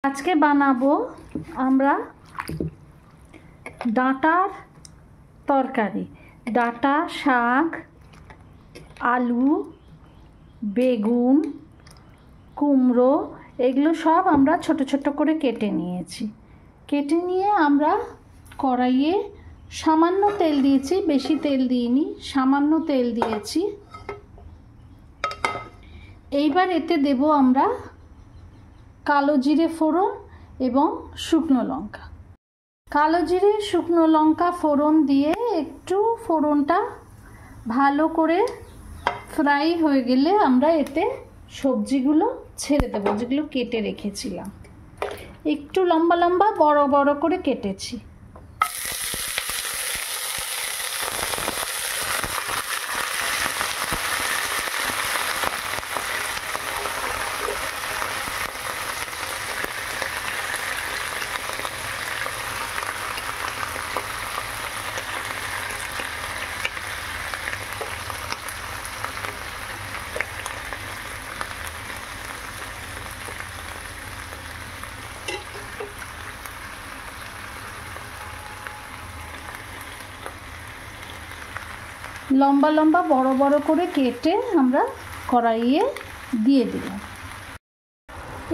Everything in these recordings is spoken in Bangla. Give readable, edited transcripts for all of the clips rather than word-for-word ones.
আজকে বানাবো আমরা ডাঁটার তরকারি। ডাঁটা শাক, আলু, বেগুন, কুমড়ো এগুলো সব আমরা ছোট ছোট করে কেটে নিয়েছি। কেটে নিয়ে আমরা কড়াইয়ে সামান্য তেল দিয়েছি, বেশি তেল দিইনি, সামান্য তেল দিয়েছি। এইবার এতে দেব আমরা কালো জিরে ফোড়ন এবং শুকনো লঙ্কা। কালো জিরে শুকনো লঙ্কা ফোড়ন দিয়ে একটু ফোড়নটা ভালো করে ফ্রাই হয়ে গেলে আমরা এতে সবজিগুলো ছেড়ে দেবো, যেগুলো কেটে রেখেছিলাম। একটু লম্বা লম্বা বড় বড় করে কেটেছি। লম্বা লম্বা বড় বড় করে কেটে আমরা কড়াইয়ে দিয়ে দিলাম।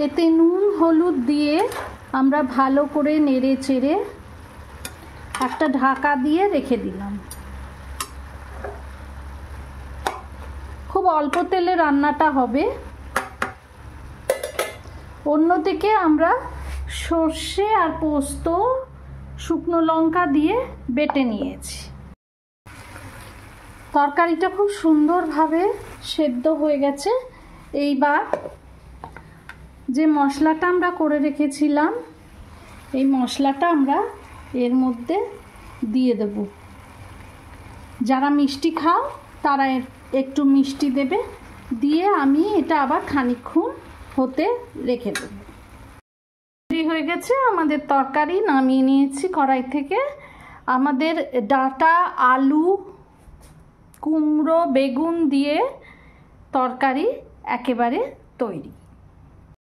এতে নুন হলুদ দিয়ে আমরা ভালো করে নেড়ে চেড়ে একটা ঢাকা দিয়ে রেখে দিলাম। খুব অল্প তেলে রান্নাটা হবে। অন্যদিকে আমরা সর্ষে আর পোস্ত শুকনো লঙ্কা দিয়ে বেটে নিয়েছি। তরকারিটা খুব সুন্দরভাবে সেদ্ধ হয়ে গেছে। এইবার যে মশলাটা আমরা করে রেখেছিলাম, এই মশলাটা আমরা এর মধ্যে দিয়ে দেব। যারা মিষ্টি খাও তারা একটু মিষ্টি দেবে, দিয়ে আমি এটা আবার খানিকক্ষণ হতে রেখে দেব। রেডি হয়ে গেছে আমাদের তরকারি, নামিয়ে নিয়েছি কড়াই থেকে। আমাদের ডাঁটা, আলু, কুমড়ো, বেগুন দিয়ে তরকারি একেবারে তৈরি।